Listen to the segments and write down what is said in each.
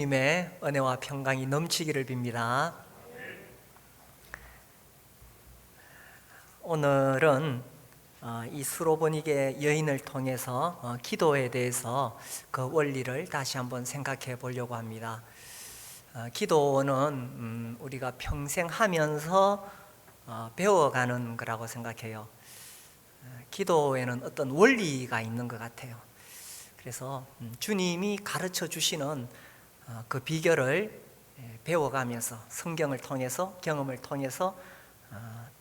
님의 은혜와 평강이 넘치기를 빕니다. 오늘은 이 수로보니게 여인을 통해서 기도에 대해서 그 원리를 다시 한번 생각해 보려고 합니다. 기도는 우리가 평생 하면서 배워가는 거라고 생각해요. 기도에는 어떤 원리가 있는 것 같아요. 그래서 주님이 가르쳐 주시는 그 비결을 배워가면서 성경을 통해서 경험을 통해서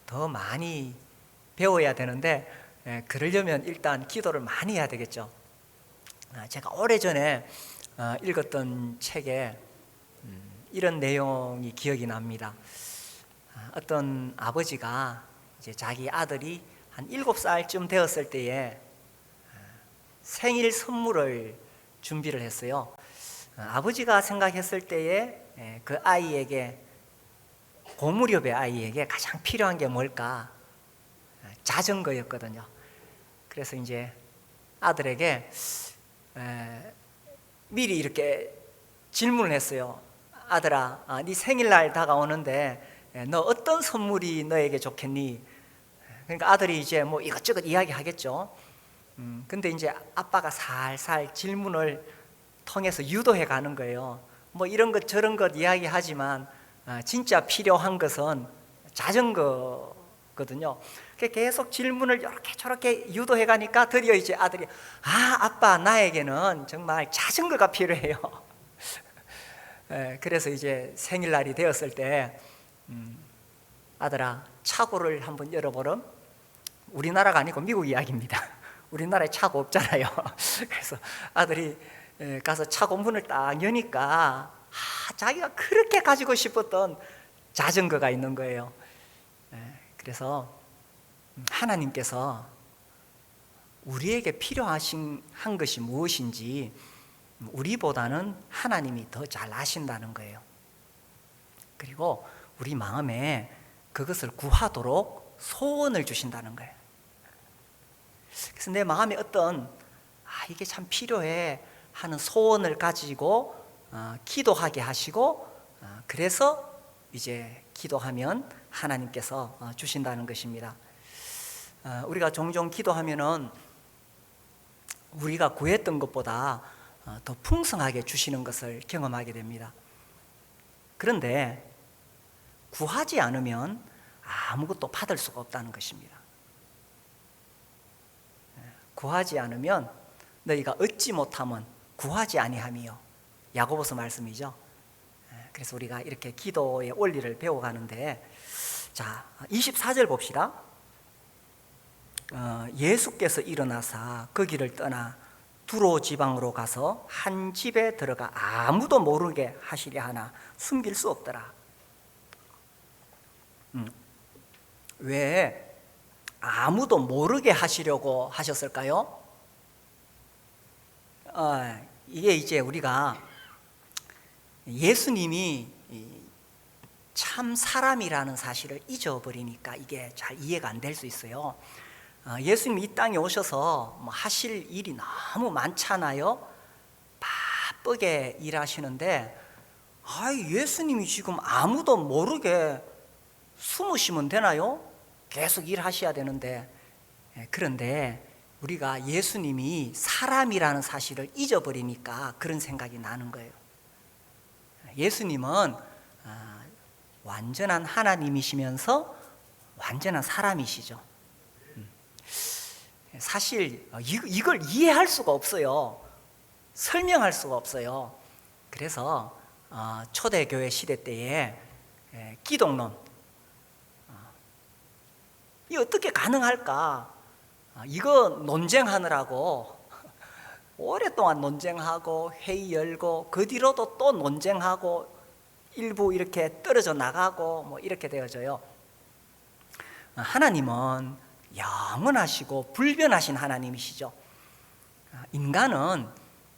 더 많이 배워야 되는데, 그러려면 일단 기도를 많이 해야 되겠죠. 제가 오래전에 읽었던 책에 이런 내용이 기억이 납니다. 어떤 아버지가 이제 자기 아들이 한 7살쯤 되었을 때에 생일 선물을 준비를 했어요. 아버지가 생각했을 때에 그 아이에게, 고무렵의 아이에게 가장 필요한 게 뭘까? 자전거였거든요. 그래서 이제 아들에게 미리 이렇게 질문을 했어요. 아들아, 네 생일날 다가오는데 너 어떤 선물이 너에게 좋겠니? 그러니까 아들이 이제 뭐 이것저것 이야기하겠죠. 근데 이제 아빠가 살살 질문을 통해서 유도해 가는 거예요. 뭐 이런 것 저런 것 이야기하지만 진짜 필요한 것은 자전거거든요. 계속 질문을 이렇게 저렇게 유도해 가니까 드디어 이제 아들이 아빠, 나에게는 정말 자전거가 필요해요. 그래서 이제 생일날이 되었을 때 아들아, 차고를 한번 열어보렴. 우리나라가 아니고 미국 이야기입니다. 우리나라에 차고 없잖아요. 그래서 아들이 가서 차고 문을 딱 여니까 자기가 그렇게 가지고 싶었던 자전거가 있는 거예요. 그래서 하나님께서 우리에게 필요하신 것이 무엇인지 우리보다는 하나님이 더 잘 아신다는 거예요. 그리고 우리 마음에 그것을 구하도록 소원을 주신다는 거예요. 그래서 내 마음에 어떤 이게 참 필요해 하는 소원을 가지고 기도하게 하시고, 그래서 이제 기도하면 하나님께서 주신다는 것입니다. 우리가 종종 기도하면은 우리가 구했던 것보다 더 풍성하게 주시는 것을 경험하게 됩니다. 그런데 구하지 않으면 아무것도 받을 수가 없다는 것입니다. 구하지 않으면 너희가 얻지 못하면 구하지 아니함이요, 야고보서 말씀이죠. 그래서 우리가 이렇게 기도의 원리를 배워가는데, 자 24절 봅시다. 예수께서 일어나사 그 길을 떠나 두로 지방으로 가서 한 집에 들어가 아무도 모르게 하시려 하나 숨길 수 없더라. 왜 아무도 모르게 하시려고 하셨을까요? 이게 이제 우리가 예수님이 참 사람이라는 사실을 잊어버리니까 이게 잘 이해가 안 될 수 있어요. 예수님이 이 땅에 오셔서 뭐 하실 일이 너무 많잖아요. 바쁘게 일하시는데 예수님이 지금 아무도 모르게 숨으시면 되나요? 계속 일하셔야 되는데. 그런데 우리가 예수님이 사람이라는 사실을 잊어버리니까 그런 생각이 나는 거예요. 예수님은 완전한 하나님이시면서 완전한 사람이시죠. 사실 이걸 이해할 수가 없어요. 설명할 수가 없어요. 그래서 초대교회 시대 때에 기독론, 이 어떻게 가능할까? 이거 논쟁하느라고 오랫동안 논쟁하고 회의 열고, 그 뒤로도 또 논쟁하고 일부 이렇게 떨어져 나가고 뭐 이렇게 되어져요. 하나님은 영원하시고 불변하신 하나님이시죠. 인간은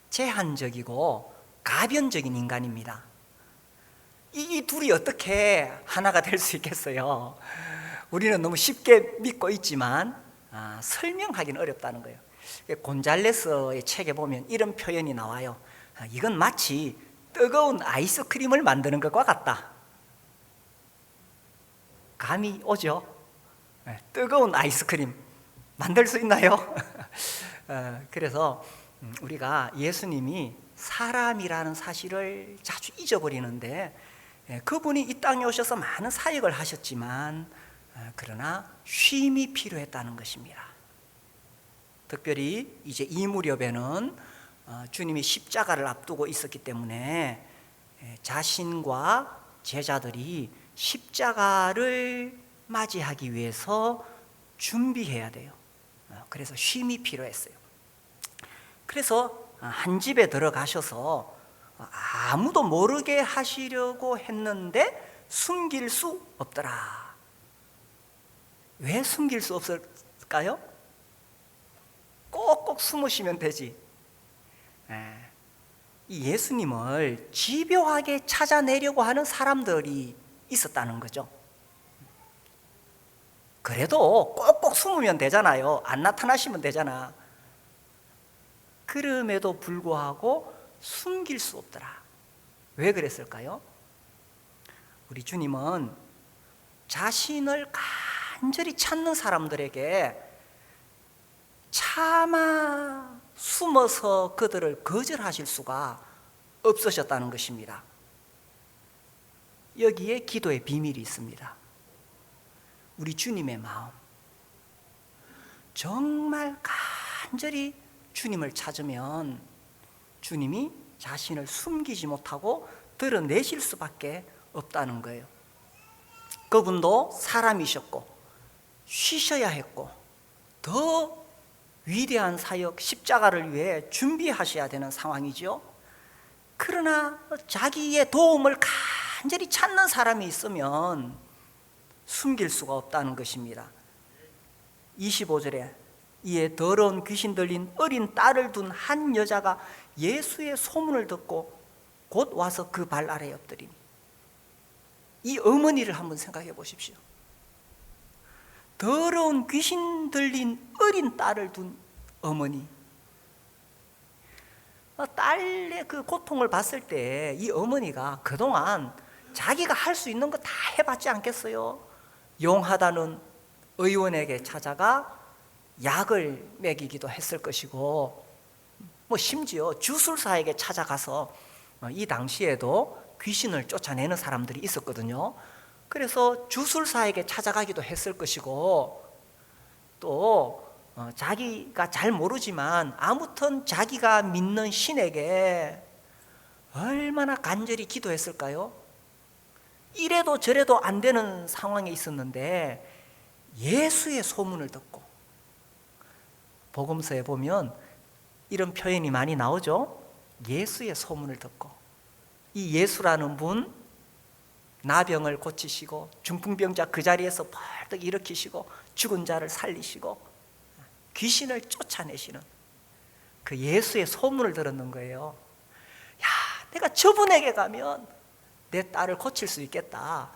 제한적이고 가변적인 인간입니다. 이 둘이 어떻게 하나가 될 수 있겠어요? 우리는 너무 쉽게 믿고 있지만 설명하기는 어렵다는 거예요. 곤잘레스의 책에 보면 이런 표현이 나와요. 이건 마치 뜨거운 아이스크림을 만드는 것과 같다. 감이 오죠? 뜨거운 아이스크림 만들 수 있나요? 그래서 우리가 예수님이 사람이라는 사실을 자주 잊어버리는데, 그분이 이 땅에 오셔서 많은 사역을 하셨지만 그러나 쉼이 필요했다는 것입니다. 특별히 이제 이 무렵에는 주님이 십자가를 앞두고 있었기 때문에 자신과 제자들이 십자가를 맞이하기 위해서 준비해야 돼요. 그래서 쉼이 필요했어요. 그래서 한 집에 들어가셔서 아무도 모르게 하시려고 했는데 숨길 수 없더라. 왜 숨길 수 없을까요? 꼭꼭 숨으시면 되지. 이 예수님을 집요하게 찾아내려고 하는 사람들이 있었다는 거죠. 그래도 꼭꼭 숨으면 되잖아요. 안 나타나시면 되잖아. 그럼에도 불구하고 숨길 수 없더라. 왜 그랬을까요? 우리 주님은 자신을 간절히 찾는 사람들에게 차마 숨어서 그들을 거절하실 수가 없으셨다는 것입니다. 여기에 기도의 비밀이 있습니다. 우리 주님의 마음, 정말 간절히 주님을 찾으면 주님이 자신을 숨기지 못하고 드러내실 수밖에 없다는 거예요. 그분도 사람이셨고 쉬셔야 했고 더 위대한 사역 십자가를 위해 준비하셔야 되는 상황이죠. 그러나 자기의 도움을 간절히 찾는 사람이 있으면 숨길 수가 없다는 것입니다. 25절에 이에 더러운 귀신 들린 어린 딸을 둔 한 여자가 예수의 소문을 듣고 곧 와서 그 발 아래에 엎드리니. 이 어머니를 한번 생각해 보십시오. 더러운 귀신 들린 어린 딸을 둔 어머니. 딸의 그 고통을 봤을 때 이 어머니가 그동안 자기가 할 수 있는 거 다 해봤지 않겠어요? 용하다는 의원에게 찾아가 약을 먹이기도 했을 것이고, 심지어 주술사에게 찾아가서 이 당시에도 귀신을 쫓아내는 사람들이 있었거든요. 그래서 주술사에게 찾아가기도 했을 것이고, 또 자기가 잘 모르지만 아무튼 자기가 믿는 신에게 얼마나 간절히 기도했을까요? 이래도 저래도 안 되는 상황에 있었는데 예수의 소문을 듣고, 복음서에 보면 이런 표현이 많이 나오죠. 예수의 소문을 듣고. 이 예수라는 분, 나병을 고치시고 중풍병자 그 자리에서 벌떡 일으키시고 죽은 자를 살리시고 귀신을 쫓아내시는 그 예수의 소문을 들었는 거예요. 야, 내가 저분에게 가면 내 딸을 고칠 수 있겠다.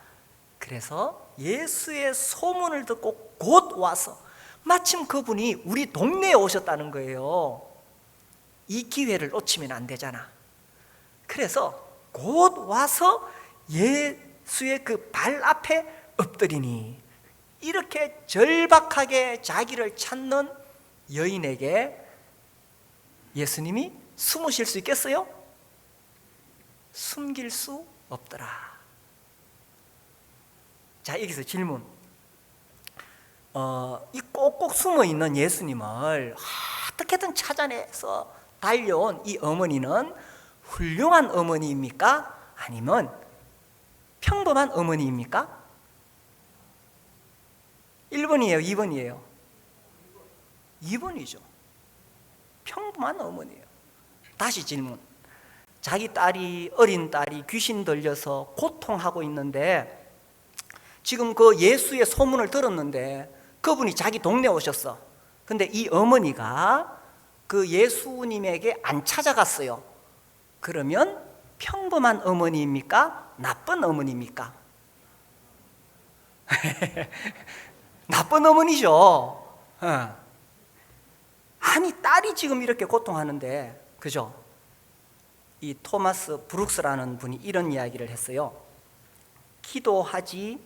그래서 예수의 소문을 듣고 곧 와서, 마침 그분이 우리 동네에 오셨다는 거예요. 이 기회를 놓치면 안 되잖아. 그래서 곧 와서 예수의 그 발 앞에 엎드리니, 이렇게 절박하게 자기를 찾는 여인에게 예수님이 숨으실 수 있겠어요? 숨길 수 없더라. 자, 여기서 질문. 이 꼭꼭 숨어있는 예수님을 어떻게든 찾아내서 달려온 이 어머니는 훌륭한 어머니입니까? 아니면 평범한 어머니입니까? 1번이에요? 2번이에요? 2번이죠. 평범한 어머니예요. 다시 질문. 자기 딸이, 어린 딸이 귀신 들려서 고통하고 있는데, 지금 그 예수의 소문을 들었는데 그분이 자기 동네에 오셨어. 근데 이 어머니가 그 예수님에게 안 찾아갔어요. 그러면 평범한 어머니입니까? 나쁜 어머니입니까? 나쁜 어머니죠. 아니, 딸이 지금 이렇게 고통하는데, 그죠? 이 토마스 브룩스라는 분이 이런 이야기를 했어요. 기도하지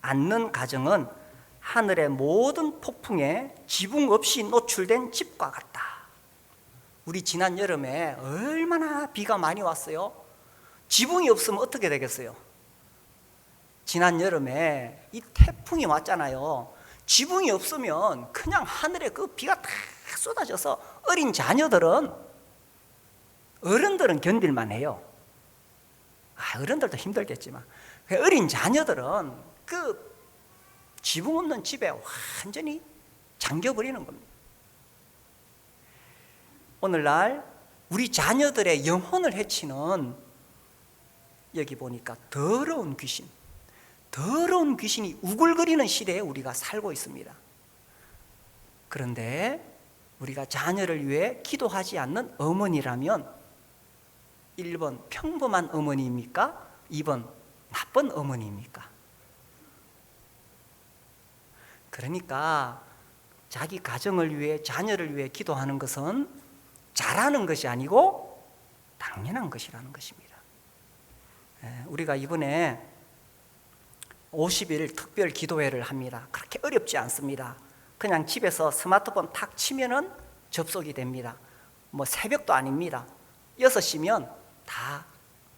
않는 가정은 하늘의 모든 폭풍에 지붕 없이 노출된 집과 같다. 우리 지난 여름에 얼마나 비가 많이 왔어요. 지붕이 없으면 어떻게 되겠어요? 지난 여름에 이 태풍이 왔잖아요. 지붕이 없으면 그냥 하늘에 그 비가 다 쏟아져서 어린 자녀들은, 어른들은 견딜만 해요. 어른들도 힘들겠지만 어린 자녀들은 그 지붕 없는 집에 완전히 잠겨버리는 겁니다. 오늘날 우리 자녀들의 영혼을 해치는, 여기 보니까 더러운 귀신이 우글거리는 시대에 우리가 살고 있습니다. 그런데 우리가 자녀를 위해 기도하지 않는 어머니라면 1번 평범한 어머니입니까? 2번 나쁜 어머니입니까? 그러니까 자기 가정을 위해, 자녀를 위해 기도하는 것은 잘하는 것이 아니고 당연한 것이라는 것입니다. 우리가 이번에 50일 특별 기도회를 합니다. 그렇게 어렵지 않습니다. 그냥 집에서 스마트폰 탁 치면은 접속이 됩니다. 뭐 새벽도 아닙니다. 6시면 다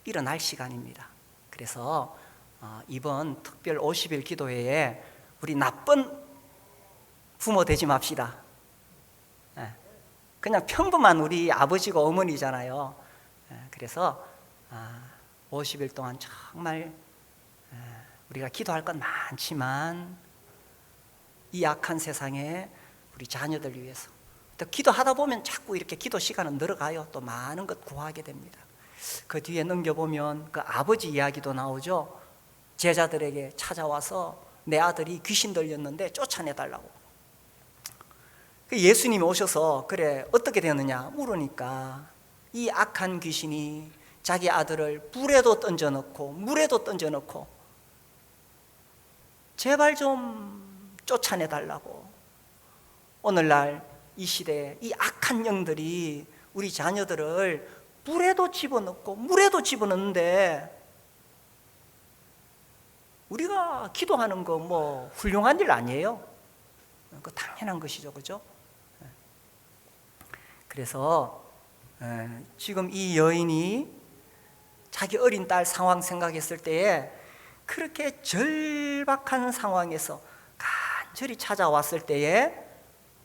일어날 시간입니다. 그래서 이번 특별 50일 기도회에 우리 나쁜 부모 되지 맙시다. 그냥 평범한 우리 아버지고 어머니잖아요. 그래서 50일 동안 정말 우리가 기도할 건 많지만 이 악한 세상에 우리 자녀들 위해서 또 기도하다 보면 자꾸 이렇게 기도 시간은 늘어가요. 또 많은 것 구하게 됩니다. 그 뒤에 넘겨보면 그 아버지 이야기도 나오죠. 제자들에게 찾아와서 내 아들이 귀신 들렸는데 쫓아내달라고. 예수님이 오셔서 그래 어떻게 되느냐 물으니까 이 악한 귀신이 자기 아들을 불에도 던져넣고 물에도 던져넣고 제발 좀 쫓아내달라고. 오늘날 이 시대에 이 악한 영들이 우리 자녀들을 불에도 집어넣고 물에도 집어넣는데 우리가 기도하는 거 뭐 훌륭한 일 아니에요? 그 당연한 것이죠, 그죠? 그래서 지금 이 여인이 자기 어린 딸 상황 생각했을 때에 그렇게 절박한 상황에서 간절히 찾아왔을 때에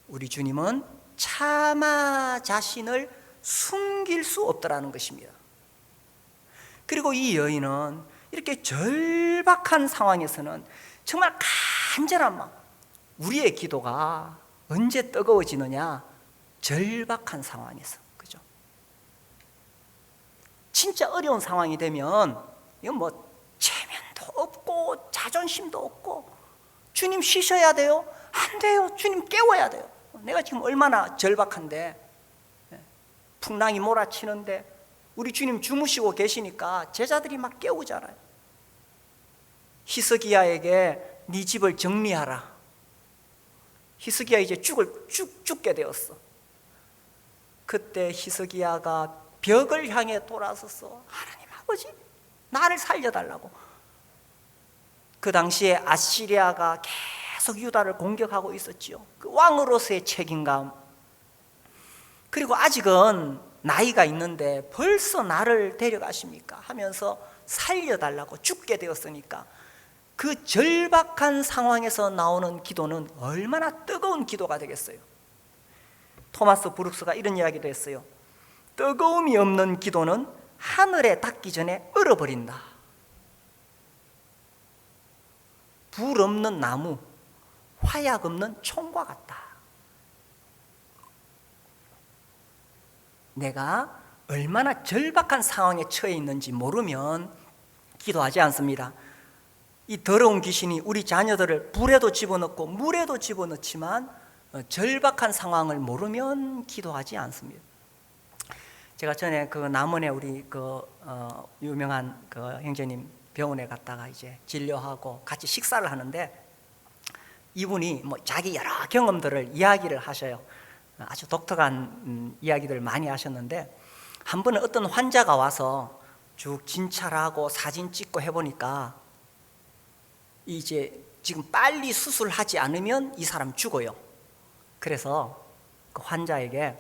우리 주님은 차마 자신을 숨길 수 없더라는 것입니다. 그리고 이 여인은 이렇게 절박한 상황에서는 정말 간절한 마음, 우리의 기도가 언제 뜨거워지느냐? 절박한 상황에서, 그죠? 진짜 어려운 상황이 되면 이건 뭐 체면도 없고 자존심도 없고 주님 쉬셔야 돼요? 안 돼요. 주님 깨워야 돼요. 내가 지금 얼마나 절박한데, 풍랑이 몰아치는데 우리 주님 주무시고 계시니까 제자들이 막 깨우잖아요. 히스기야에게 네 집을 정리하라. 히스기야 이제 죽게 되었어. 그때 히스기야가 벽을 향해 돌아서서 하나님 아버지 나를 살려달라고. 그 당시에 아시리아가 계속 유다를 공격하고 있었지요. 그 왕으로서의 책임감, 그리고 아직은 나이가 있는데 벌써 나를 데려가십니까 하면서 살려달라고 죽게 되었으니까 그 절박한 상황에서 나오는 기도는 얼마나 뜨거운 기도가 되겠어요. 토마스 브룩스가 이런 이야기도 했어요. 뜨거움이 없는 기도는 하늘에 닿기 전에 얼어버린다. 불 없는 나무, 화약 없는 총과 같다. 내가 얼마나 절박한 상황에 처해 있는지 모르면 기도하지 않습니다. 이 더러운 귀신이 우리 자녀들을 불에도 집어넣고 물에도 집어넣지만 절박한 상황을 모르면 기도하지 않습니다. 제가 전에 그 남원에 우리 유명한 그 형제님 병원에 갔다가 이제 진료하고 같이 식사를 하는데 이분이 뭐 자기 여러 경험들을 이야기를 하셔요. 아주 독특한 이야기들을 많이 하셨는데 한 번은 어떤 환자가 와서 쭉 진찰하고 사진 찍고 해보니까 이제 지금 빨리 수술하지 않으면 이 사람 죽어요. 그래서 그 환자에게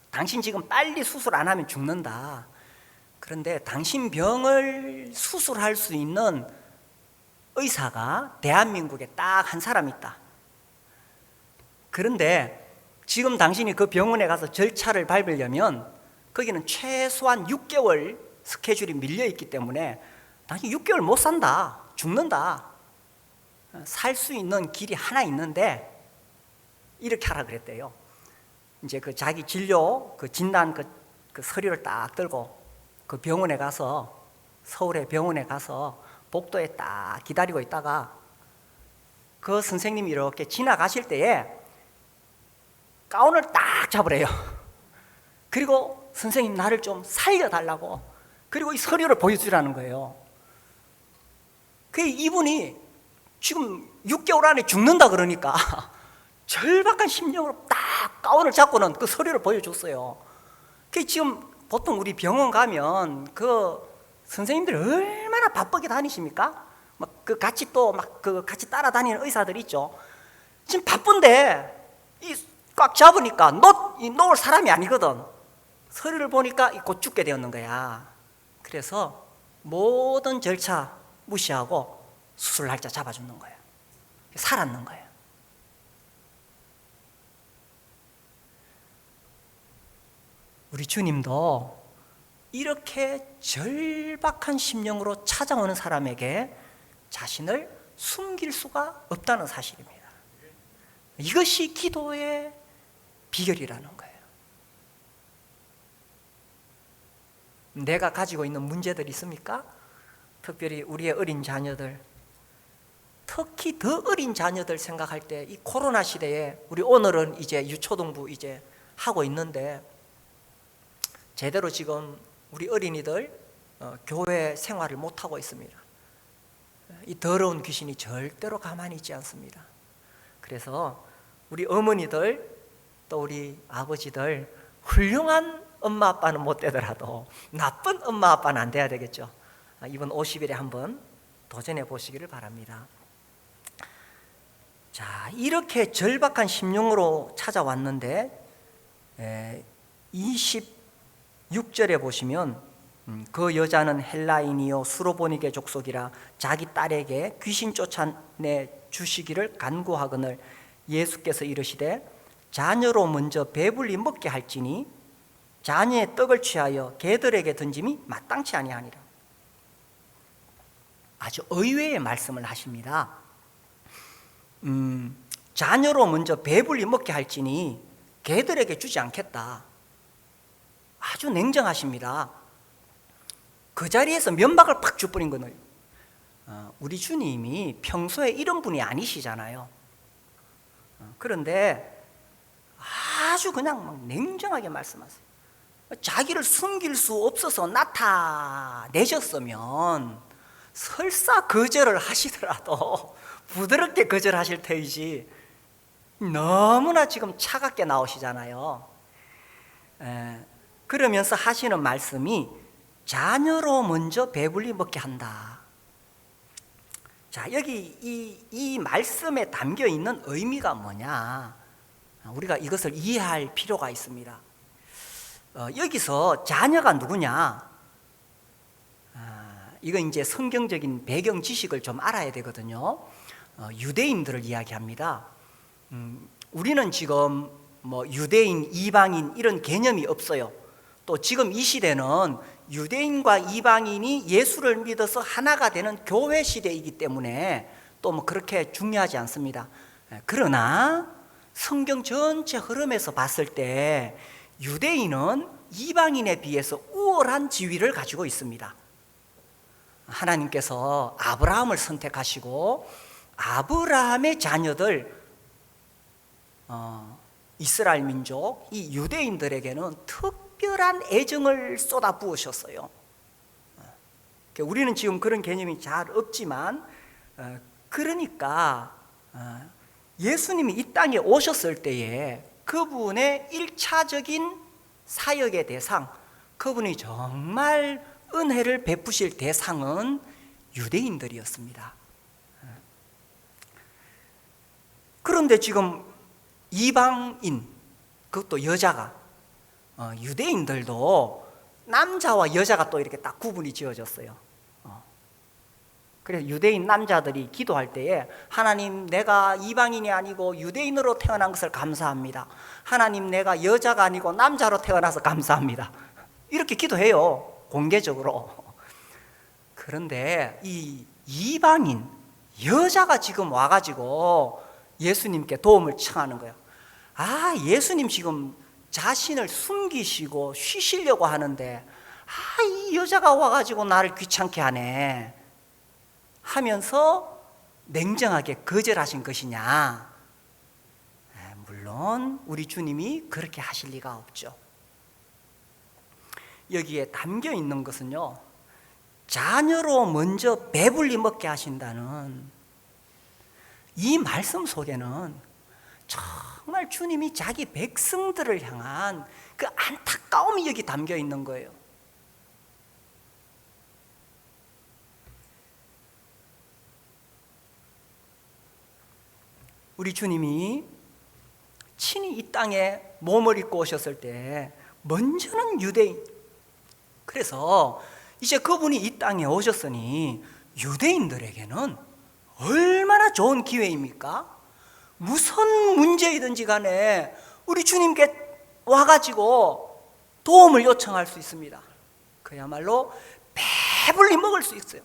당신 지금 빨리 수술 안 하면 죽는다. 그런데 당신 병을 수술할 수 있는 의사가 대한민국에 딱 한 사람 있다. 그런데 지금 당신이 그 병원에 가서 절차를 밟으려면 거기는 최소한 6개월 스케줄이 밀려 있기 때문에 당신 6개월 못 산다. 죽는다. 살 수 있는 길이 하나 있는데 이렇게 하라 그랬대요. 이제 그 자기 진료 그 진단 그 서류를 딱 들고 그 병원에 가서 서울의 병원에 가서 복도에 딱 기다리고 있다가 그 선생님이 이렇게 지나가실 때에 가운을 딱 잡으래요. 그리고 선생님 나를 좀 살려달라고, 그리고 이 서류를 보여주라는 거예요. 그 이분이 지금 6개월 안에 죽는다 그러니까 절박한 심령으로 딱 가운을 잡고는 그 서류를 보여줬어요. 그 지금 보통 우리 병원 가면 그 선생님들 얼마나 바쁘게 다니십니까? 막 그 같이 또 막 그 같이 따라다니는 의사들 있죠. 지금 바쁜데 이 꽉 잡으니까 놓을 사람이 아니거든. 서류를 보니까 곧 죽게 되었는 거야. 그래서 모든 절차 무시하고 수술 날짜 잡아주는 거예요. 살았는 거예요. 우리 주님도 이렇게 절박한 심령으로 찾아오는 사람에게 자신을 숨길 수가 없다는 사실입니다. 이것이 기도의 비결이라는 거예요. 내가 가지고 있는 문제들이 있습니까? 특별히 우리의 어린 자녀들, 특히 더 어린 자녀들 생각할 때 이 코로나 시대에 우리 오늘은 이제 유초등부 이제 하고 있는데 제대로 지금 우리 어린이들 교회 생활을 못하고 있습니다. 이 더러운 귀신이 절대로 가만히 있지 않습니다. 그래서 우리 어머니들 또 우리 아버지들 훌륭한 엄마 아빠는 못 되더라도 나쁜 엄마 아빠는 안 돼야 되겠죠. 이번 50일에 한번 도전해 보시기를 바랍니다. 자, 이렇게 절박한 심령으로 찾아왔는데 26절에 보시면 그 여자는 헬라인이요 수로보니게 족속이라 자기 딸에게 귀신 쫓아내 주시기를 간구하거늘 예수께서 이르시되 자녀로 먼저 배불리 먹게 할지니 자녀의 떡을 취하여 개들에게 던짐이 마땅치 아니하니라. 아주 의외의 말씀을 하십니다. 자녀로 먼저 배불리 먹게 할지니 개들에게 주지 않겠다. 아주 냉정하십니다. 그 자리에서 면박을 팍 줘버린 거는 우리 주님이 평소에 이런 분이 아니시잖아요. 그런데 아주 그냥 막 냉정하게 말씀하세요. 자기를 숨길 수 없어서 나타내셨으면 설사 거절을 하시더라도 부드럽게 거절하실 터이지 너무나 지금 차갑게 나오시잖아요. 그러면서 하시는 말씀이 자녀로 먼저 배불리 먹게 한다. 자, 여기 이 말씀에 담겨 있는 의미가 뭐냐? 우리가 이것을 이해할 필요가 있습니다. 여기서 자녀가 누구냐? 이건 이제 성경적인 배경 지식을 좀 알아야 되거든요. 유대인들을 이야기합니다. 우리는 지금 뭐 유대인, 이방인 이런 개념이 없어요. 또 지금 이 시대는 유대인과 이방인이 예수를 믿어서 하나가 되는 교회 시대이기 때문에 또 뭐 그렇게 중요하지 않습니다. 그러나 성경 전체 흐름에서 봤을 때 유대인은 이방인에 비해서 우월한 지위를 가지고 있습니다. 하나님께서 아브라함을 선택하시고 아브라함의 자녀들 이스라엘 민족, 이 유대인들에게는 특별한 애정을 쏟아 부으셨어요. 우리는 지금 그런 개념이 잘 없지만 그러니까 예수님이 이 땅에 오셨을 때에 그분의 1차적인 사역의 대상, 그분이 정말 은혜를 베푸실 대상은 유대인들이었습니다. 그런데 지금 이방인, 그것도 여자가, 유대인들도 남자와 여자가 또 이렇게 딱 구분이 지어졌어요. 그래서 유대인 남자들이 기도할 때에 하나님, 내가 이방인이 아니고 유대인으로 태어난 것을 감사합니다. 하나님, 내가 여자가 아니고 남자로 태어나서 감사합니다. 이렇게 기도해요, 공개적으로. 그런데 이 이방인 여자가 지금 와가지고 예수님께 도움을 청하는 거예요. 아, 예수님 지금 자신을 숨기시고 쉬시려고 하는데, 이 여자가 와가지고 나를 귀찮게 하네 하면서 냉정하게 거절하신 것이냐? 물론 우리 주님이 그렇게 하실 리가 없죠. 여기에 담겨 있는 것은요, 자녀로 먼저 배불리 먹게 하신다는 이 말씀 속에는 정말 주님이 자기 백성들을 향한 그 안타까움이 여기 담겨 있는 거예요. 우리 주님이 친히 이 땅에 몸을 입고 오셨을 때 먼저는 유대인, 그래서 이제 그분이 이 땅에 오셨으니 유대인들에게는 얼마나 좋은 기회입니까? 무슨 문제이든지 간에 우리 주님께 와가지고 도움을 요청할 수 있습니다. 그야말로 배불리 먹을 수 있어요.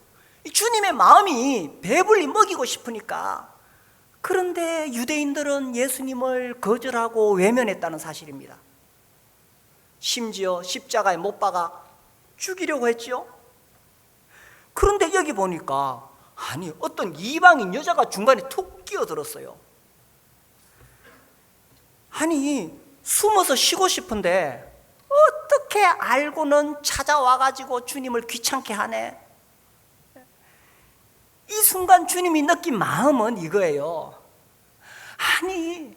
주님의 마음이 배불리 먹이고 싶으니까. 그런데 유대인들은 예수님을 거절하고 외면했다는 사실입니다. 심지어 십자가에 못 박아 죽이려고 했지요. 그런데 여기 보니까 아니, 어떤 이방인 여자가 중간에 툭 끼어들었어요. 아니, 숨어서 쉬고 싶은데 어떻게 알고는 찾아와가지고 주님을 귀찮게 하네. 이 순간 주님이 느낀 마음은 이거예요. 아니,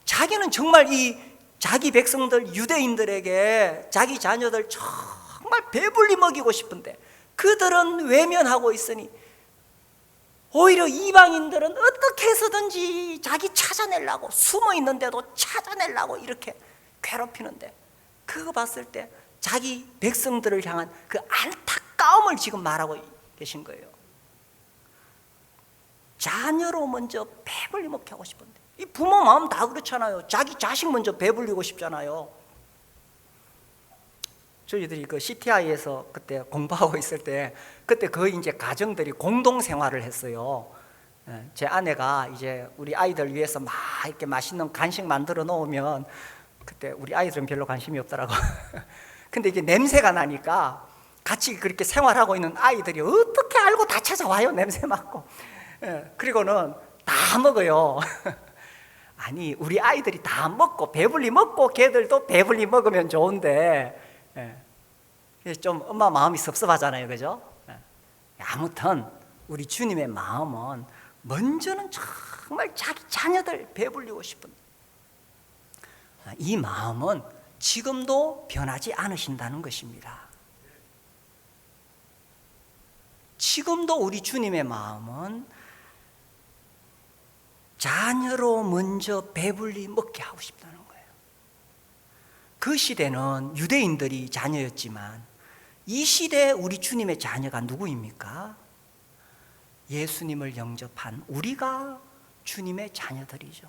자기는 정말 이 자기 백성들 유대인들에게 자기 자녀들 정말 배불리 먹이고 싶은데 그들은 외면하고 있으니 오히려 이방인들은 어떻게 해서든지 자기 찾아내려고, 숨어 있는데도 찾아내려고 이렇게 괴롭히는데, 그거 봤을 때 자기 백성들을 향한 그 안타까움을 지금 말하고 계신 거예요. 자녀로 먼저 배불리 먹게 하고 싶은데, 이 부모 마음 다 그렇잖아요. 자기 자식 먼저 배불리고 싶잖아요. 저희들이 그 CTI에서 그때 공부하고 있을 때, 그때 거의 이제 가정들이 공동 생활을 했어요. 제 아내가 이제 우리 아이들 위해서 막 이렇게 맛있는 간식 만들어 놓으면 그때 우리 아이들은 별로 관심이 없더라고. 근데 이게 냄새가 나니까 같이 그렇게 생활하고 있는 아이들이 어떻게 알고 다 찾아와요, 냄새 맡고. 그리고는 다 먹어요. 아니, 우리 아이들이 다 먹고 배불리 먹고 걔들도 배불리 먹으면 좋은데 좀 엄마 마음이 섭섭하잖아요, 그죠? 아무튼 우리 주님의 마음은 먼저는 정말 자기 자녀들 배불리고 싶은 이 마음은 지금도 변하지 않으신다는 것입니다. 지금도 우리 주님의 마음은 자녀로 먼저 배불리 먹게 하고 싶다는 거예요. 그 시대는 유대인들이 자녀였지만 이 시대에 우리 주님의 자녀가 누구입니까? 예수님을 영접한 우리가 주님의 자녀들이죠.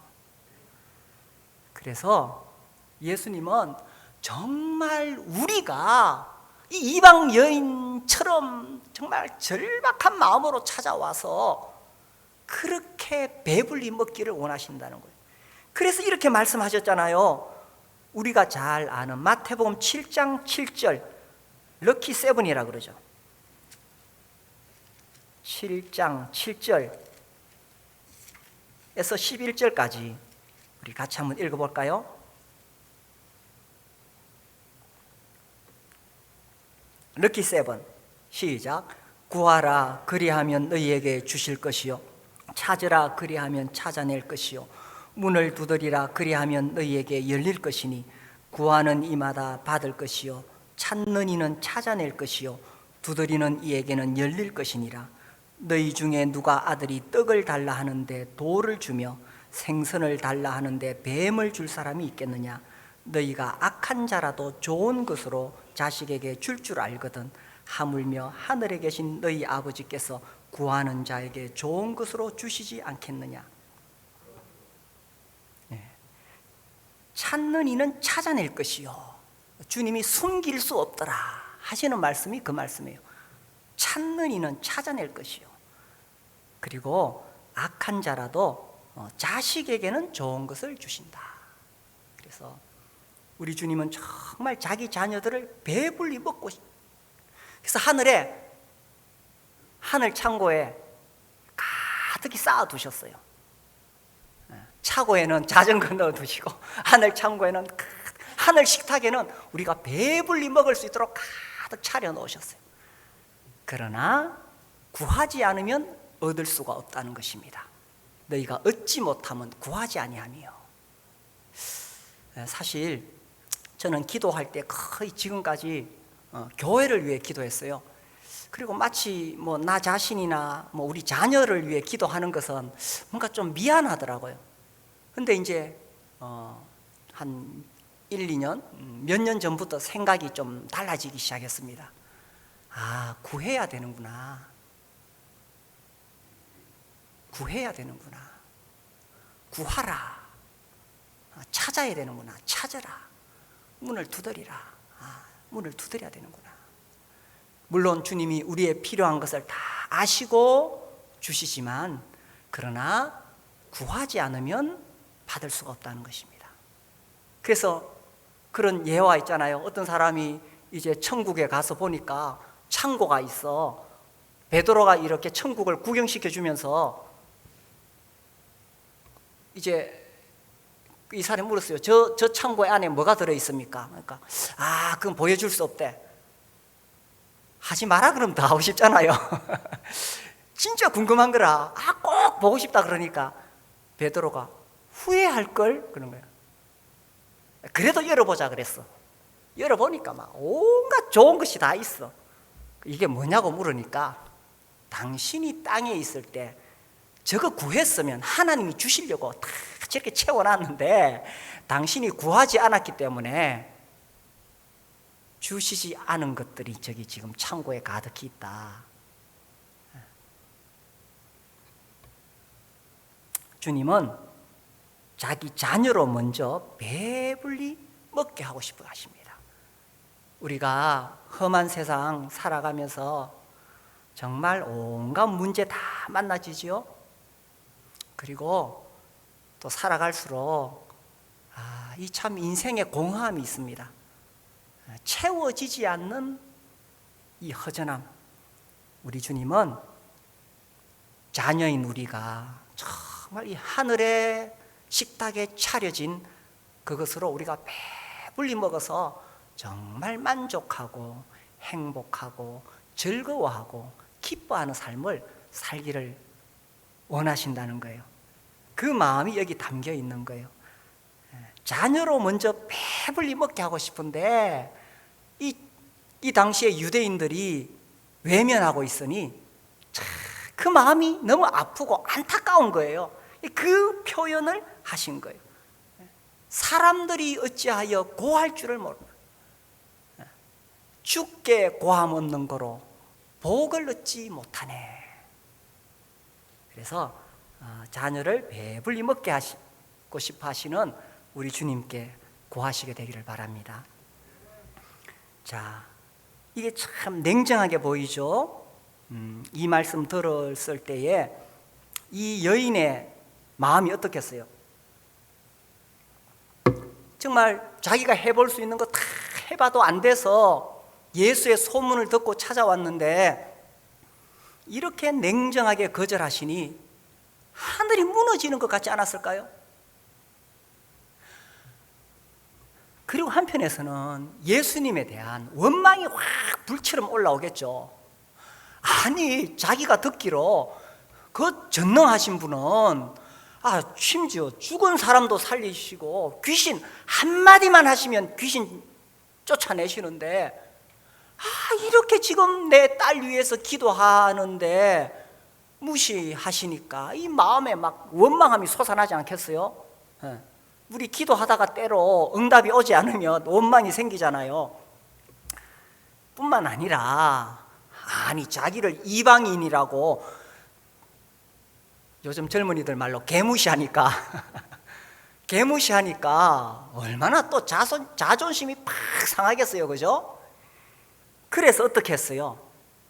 그래서 예수님은 정말 우리가 이 이방 여인처럼 정말 절박한 마음으로 찾아와서 그렇게 배불리 먹기를 원하신다는 거예요. 그래서 이렇게 말씀하셨잖아요. 우리가 잘 아는 마태복음 7장 7절, 럭키 세븐이라 그러죠. 7장 7절에서 11절까지 우리 같이 한번 읽어볼까요? 럭키 세븐, 시작. 구하라, 그리하면 너희에게 주실 것이요, 찾으라, 그리하면 찾아낼 것이요, 문을 두드리라, 그리하면 너희에게 열릴 것이니 구하는 이마다 받을 것이요, 찾는 이는 찾아낼 것이요 두드리는 이에게는 열릴 것이니라. 너희 중에 누가 아들이 떡을 달라 하는데 돌을 주며 생선을 달라 하는데 뱀을 줄 사람이 있겠느냐? 너희가 악한 자라도 좋은 것으로 자식에게 줄 알거든 하물며 하늘에 계신 너희 아버지께서 구하는 자에게 좋은 것으로 주시지 않겠느냐? 찾는 이는 찾아낼 것이요, 주님이 숨길 수 없더라 하시는 말씀이 그 말씀이에요. 찾는 이는 찾아낼 것이요, 그리고 악한 자라도 자식에게는 좋은 것을 주신다. 그래서 우리 주님은 정말 자기 자녀들을 배불리 먹고 그래서 하늘 창고에 가득히 쌓아 두셨어요. 차고에는 자전거 넣어 두시고 하늘 창고에는 하늘 식탁에는 우리가 배불리 먹을 수 있도록 가득 차려 놓으셨어요. 그러나 구하지 않으면 얻을 수가 없다는 것입니다. 너희가 얻지 못하면 구하지 아니하며. 사실 저는 기도할 때 거의 지금까지 교회를 위해 기도했어요. 그리고 마치 나 자신이나 우리 자녀를 위해 기도하는 것은 뭔가 좀 미안하더라고요. 근데 이제 한 1, 2년, 몇 년 전부터 생각이 좀 달라지기 시작했습니다. 구해야 되는구나. 구해야 되는구나. 구하라. 찾아야 되는구나. 찾아라. 문을 두드리라. 문을 두드려야 되는구나. 물론 주님이 우리의 필요한 것을 다 아시고 주시지만, 그러나 구하지 않으면 받을 수가 없다는 것입니다. 그래서 그런 예화 있잖아요. 어떤 사람이 이제 천국에 가서 보니까 창고가 있어. 베드로가 이렇게 천국을 구경시켜 주면서 이제 이 사람이 물었어요. 저 창고에 안에 뭐가 들어 있습니까? 그러니까 그건 보여줄 수 없대. 하지 마라 그러면 더 하고 싶잖아요. 진짜 궁금한 거라. 꼭 보고 싶다 그러니까 베드로가 후회할 걸 그런 거야. 그래도 열어보자 그랬어. 열어보니까 막 온갖 좋은 것이 다 있어. 이게 뭐냐고 물으니까 당신이 땅에 있을 때 저거 구했으면 하나님이 주시려고 다 저렇게 채워놨는데 당신이 구하지 않았기 때문에 주시지 않은 것들이 저기 지금 창고에 가득히 있다. 주님은 자기 자녀로 먼저 배불리 먹게 하고 싶어 하십니다. 우리가 험한 세상 살아가면서 정말 온갖 문제 다 만나지죠. 그리고 또 살아갈수록 이 참 인생의 공허함이 있습니다. 채워지지 않는 이 허전함. 우리 주님은 자녀인 우리가 정말 이 하늘의 식탁에 차려진 그것으로 우리가 배불리 먹어서 정말 만족하고 행복하고 즐거워하고 기뻐하는 삶을 살기를 원하신다는 거예요. 그 마음이 여기 담겨 있는 거예요. 자녀로 먼저 배불리 먹게 하고 싶은데 이 당시에 유대인들이 외면하고 있으니 그 마음이 너무 아프고 안타까운 거예요. 그 표현을 하신 거예요. 사람들이 어찌하여 고할 줄을 모르나 주께 고함 없는 거로 복을 얻지 못하네. 그래서 자녀를 배불리 먹게 하시고 싶어 하시는 우리 주님께 고하시게 되기를 바랍니다. 자, 이게 참 냉정하게 보이죠. 이 말씀 들었을 때에 이 여인의 마음이 어떻겠어요? 정말 자기가 해볼 수 있는 거 다 해봐도 안 돼서 예수의 소문을 듣고 찾아왔는데 이렇게 냉정하게 거절하시니 하늘이 무너지는 것 같지 않았을까요? 그리고 한편에서는 예수님에 대한 원망이 확 불처럼 올라오겠죠. 아니, 자기가 듣기로 그 전능하신 분은 심지어 죽은 사람도 살리시고 귀신 한마디만 하시면 귀신 쫓아내시는데 이렇게 지금 내 딸 위해서 기도하는데 무시하시니까 이 마음에 막 원망함이 솟아나지 않겠어요? 우리 기도하다가 때로 응답이 오지 않으면 원망이 생기잖아요. 뿐만 아니라 아니 자기를 이방인이라고 요즘 젊은이들 말로 개무시하니까 개무시하니까 얼마나 또 자존심이 팍 상하겠어요, 그죠? 그래서 어떻게 했어요?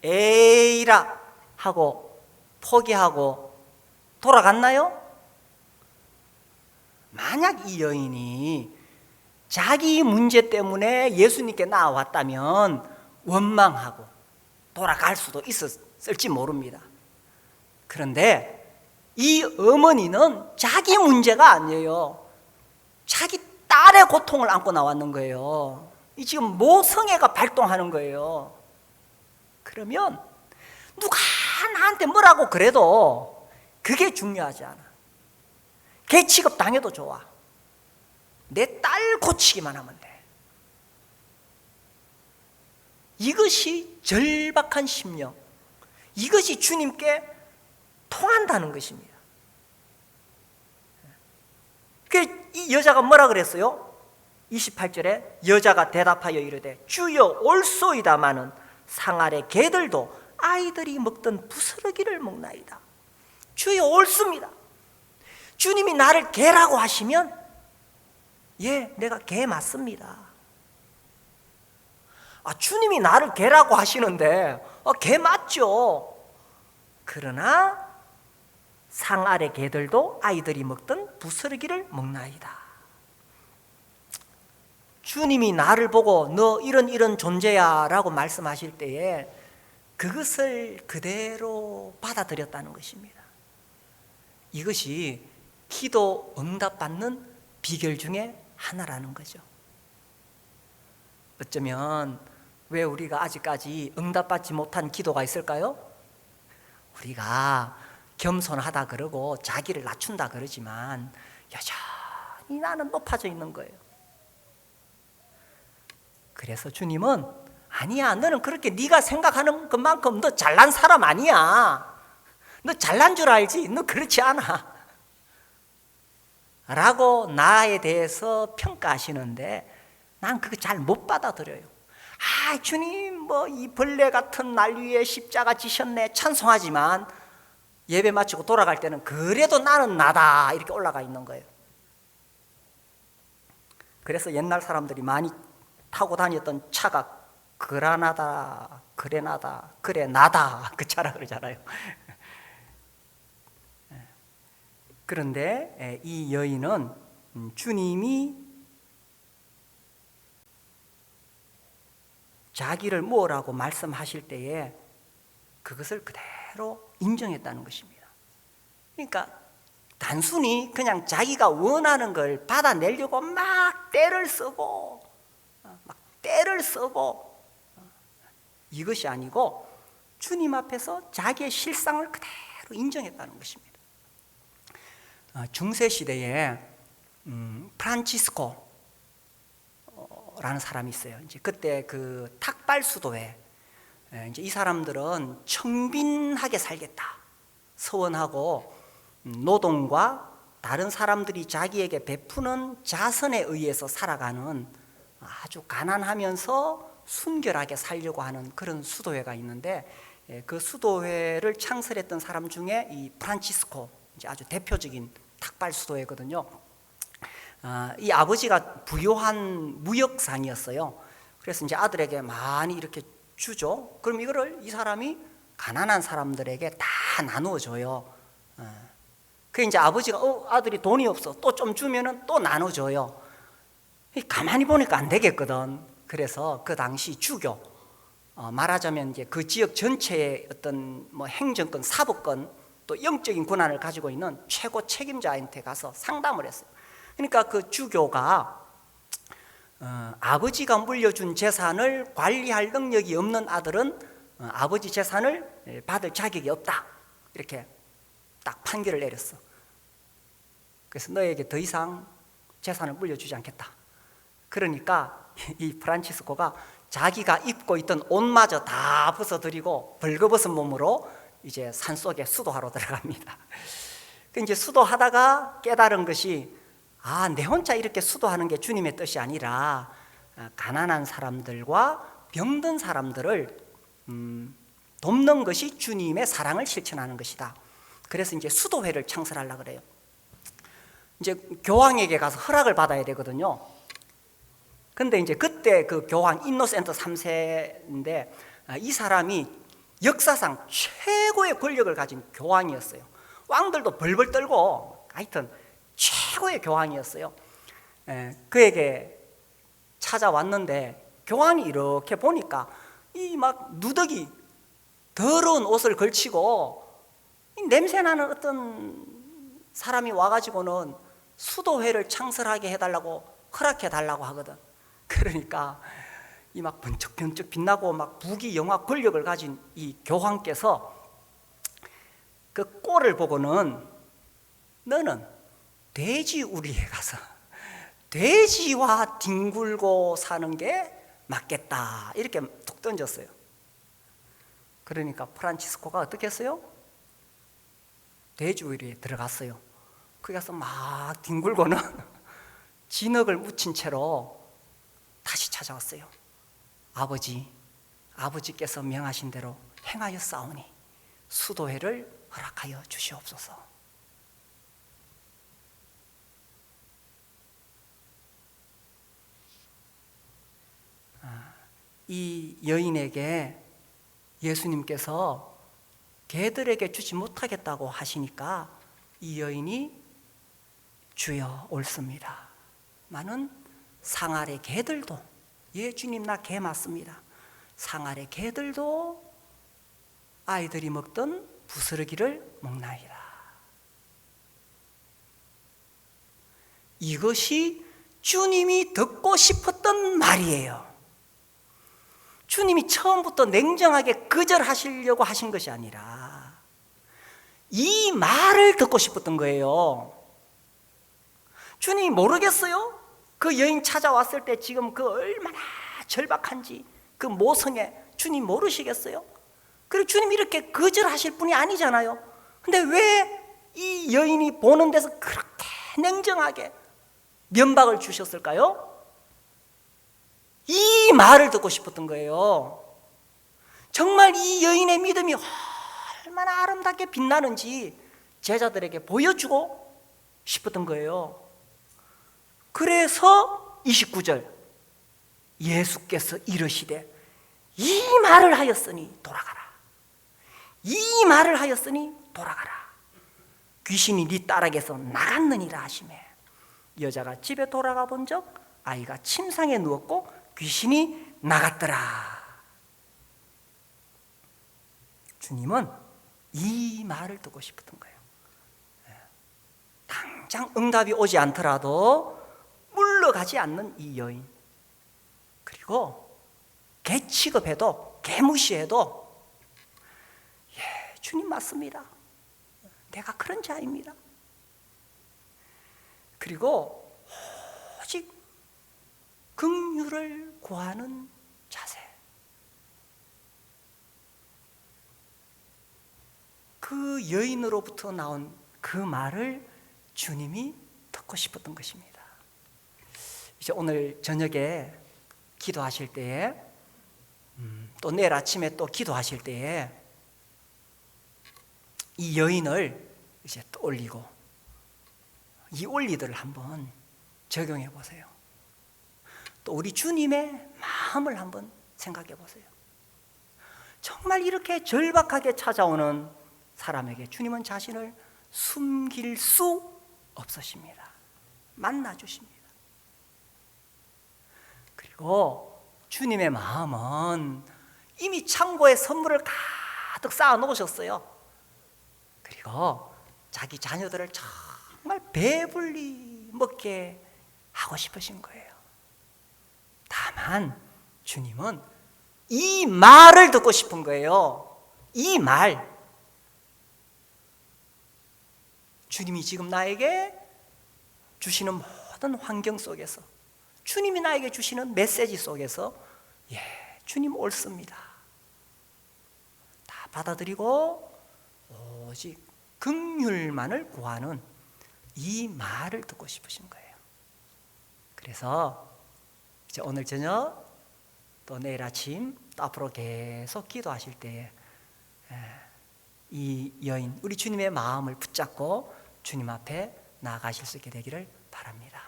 에이라 하고 포기하고 돌아갔나요? 만약 이 여인이 자기 문제 때문에 예수님께 나왔다면 원망하고 돌아갈 수도 있었을지 모릅니다. 그런데 이 어머니는 자기 문제가 아니에요. 자기 딸의 고통을 안고 나왔는 거예요. 이 지금 모성애가 발동하는 거예요. 그러면 누가 나한테 뭐라고 그래도 그게 중요하지 않아. 개 취급 당해도 좋아. 내 딸 고치기만 하면 돼. 이것이 절박한 심령, 이것이 주님께 통한다는 것입니다. 이 여자가 뭐라 그랬어요? 28절에 여자가 대답하여 이르되 주여 옳소이다마는 상 아래 개들도 아이들이 먹던 부스러기를 먹나이다. 주여 옳습니다. 주님이 나를 개라고 하시면 예, 내가 개 맞습니다. 주님이 나를 개라고 하시는데 개 맞죠. 그러나 상 아래 개들도 아이들이 먹던 부스러기를 먹나이다. 주님이 나를 보고 너 이런 존재야 라고 말씀하실 때에 그것을 그대로 받아들였다는 것입니다. 이것이 기도 응답받는 비결 중에 하나라는 거죠. 어쩌면 왜 우리가 아직까지 응답받지 못한 기도가 있을까요? 우리가 겸손하다 그러고 자기를 낮춘다 그러지만 여전히 나는 높아져 있는 거예요. 그래서 주님은 아니야, 너는 그렇게 네가 생각하는 것만큼 너 잘난 사람 아니야. 너 잘난 줄 알지? 너 그렇지 않아 라고 나에 대해서 평가하시는데 난 그거 잘 못 받아들여요. 주님 뭐 이 벌레 같은 날 위에 십자가 지셨네 찬송하지만 예배 마치고 돌아갈 때는 그래도 나는 나다 이렇게 올라가 있는 거예요. 그래서 옛날 사람들이 많이 타고 다녔던 차가 그라나다, 그레나다, 그래 나다 그 차라 그러잖아요. 그런데 이 여인은 주님이 자기를 뭐라고 말씀하실 때에 그것을 그대로 인정했다는 것입니다. 그러니까 단순히 그냥 자기가 원하는 걸 받아내려고 막 떼를 쓰고 이것이 아니고 주님 앞에서 자기의 실상을 그대로 인정했다는 것입니다. 중세 시대에 프란치스코라는 사람이 있어요. 이제 그때 그 탁발 수도에 이제 이 사람들은 청빈하게 살겠다 서원하고 노동과 다른 사람들이 자기에게 베푸는 자선에 의해서 살아가는 아주 가난하면서 순결하게 살려고 하는 그런 수도회가 있는데 그 수도회를 창설했던 사람 중에 이 프란치스코 이제 아주 대표적인 탁발 수도회거든요. 이 아버지가 부유한 무역상이었어요. 그래서 이제 아들에게 많이 이렇게 주죠. 그럼 이거를 이 사람이 가난한 사람들에게 다 나누어 줘요. 그 이제 아버지가 아들이 돈이 없어 또 좀 주면은 또 나눠줘요. 가만히 보니까 안 되겠거든. 그래서 그 당시 주교 말하자면 이제 그 지역 전체의 어떤 뭐 행정권, 사법권 또 영적인 권한을 가지고 있는 최고 책임자한테 가서 상담을 했어요. 그러니까 그 주교가 아버지가 물려준 재산을 관리할 능력이 없는 아들은 아버지 재산을 받을 자격이 없다 이렇게 딱 판결을 내렸어. 그래서 너에게 더 이상 재산을 물려주지 않겠다. 그러니까 이 프란치스코가 자기가 입고 있던 옷마저 다 벗어드리고 벌거벗은 몸으로 이제 산속에 수도하러 들어갑니다. 이제 수도하다가 깨달은 것이 내 혼자 이렇게 수도하는 게 주님의 뜻이 아니라 가난한 사람들과 병든 사람들을 돕는 것이 주님의 사랑을 실천하는 것이다. 그래서 이제 수도회를 창설하려고 그래요. 이제 교황에게 가서 허락을 받아야 되거든요. 근데 이제 그때 그 교황 인노센트 3세인데 이 사람이 역사상 최고의 권력을 가진 교황이었어요. 왕들도 벌벌 떨고 하여튼 최고의 교황이었어요. 그에게 찾아왔는데 교황이 이렇게 보니까 이 막 누더기 더러운 옷을 걸치고 냄새나는 어떤 사람이 와가지고는 수도회를 창설하게 해달라고 허락해달라고 하거든. 그러니까 이 막 번쩍번쩍 빛나고 막 부귀영화 권력을 가진 이 교황께서 그 꼴을 보고는 너는 돼지 우리에 가서 돼지와 뒹굴고 사는 게 맞겠다 이렇게 툭 던졌어요. 그러니까 프란치스코가 어떻게 했어요? 돼지 우리에 들어갔어요. 거기 가서 막 뒹굴고는 진흙을 묻힌 채로 다시 찾아왔어요. 아버지께서 명하신 대로 행하였사오니 수도회를 허락하여 주시옵소서. 이 여인에게 예수님께서 개들에게 주지 못하겠다고 하시니까 이 여인이 주여 옳습니다. 나는 상아래 개들도 주님 나 개 맞습니다. 상아래 개들도 아이들이 먹던 부스러기를 먹나이다. 이것이 주님이 듣고 싶었던 말이에요. 주님이 처음부터 냉정하게 거절하시려고 하신 것이 아니라 이 말을 듣고 싶었던 거예요. 주님이 모르겠어요? 그 여인 찾아왔을 때 지금 그 얼마나 절박한지 그 모성애 주님 모르시겠어요? 그리고 주님이 이렇게 거절하실 분이 아니잖아요. 근데 왜 이 여인이 보는 데서 그렇게 냉정하게 면박을 주셨을까요? 이 말을 듣고 싶었던 거예요. 정말 이 여인의 믿음이 얼마나 아름답게 빛나는지 제자들에게 보여주고 싶었던 거예요. 그래서 29절 예수께서 이르시되 이 말을 하였으니 돌아가라. 이 말을 하였으니 돌아가라. 귀신이 네 딸에게서 나갔느니라 하시매 여자가 집에 돌아가 본 적 아이가 침상에 누웠고 귀신이 나갔더라. 주님은 이 말을 듣고 싶었던 거예요. 당장 응답이 오지 않더라도 물러가지 않는 이 여인, 그리고 개 취급해도 개 무시해도 주님 맞습니다. 내가 그런 자입니다. 그리고 오직 긍휼을 구하는 자세. 그 여인으로부터 나온 그 말을 주님이 듣고 싶었던 것입니다. 이제 오늘 저녁에 기도하실 때에 또 내일 아침에 또 기도하실 때에 이 여인을 이제 또 올리고 이 원리들을 한번 적용해 보세요. 또 우리 주님의 마음을 한번 생각해 보세요. 정말 이렇게 절박하게 찾아오는 사람에게 주님은 자신을 숨길 수 없으십니다. 만나 주십니다. 그리고 주님의 마음은 이미 창고에 선물을 가득 쌓아 놓으셨어요. 그리고 자기 자녀들을 정말 배불리 먹게 하고 싶으신 거예요. 다만 주님은 이 말을 듣고 싶은 거예요. 이 말. 주님이 지금 나에게 주시는 모든 환경 속에서, 주님이 나에게 주시는 메시지 속에서 주님 옳습니다. 다 받아들이고 오직 긍휼만을 구하는 이 말을 듣고 싶으신 거예요. 그래서 이제 오늘 저녁 또 내일 아침 또 앞으로 계속 기도하실 때에 이 여인, 우리 주님의 마음을 붙잡고 주님 앞에 나아가실 수 있게 되기를 바랍니다.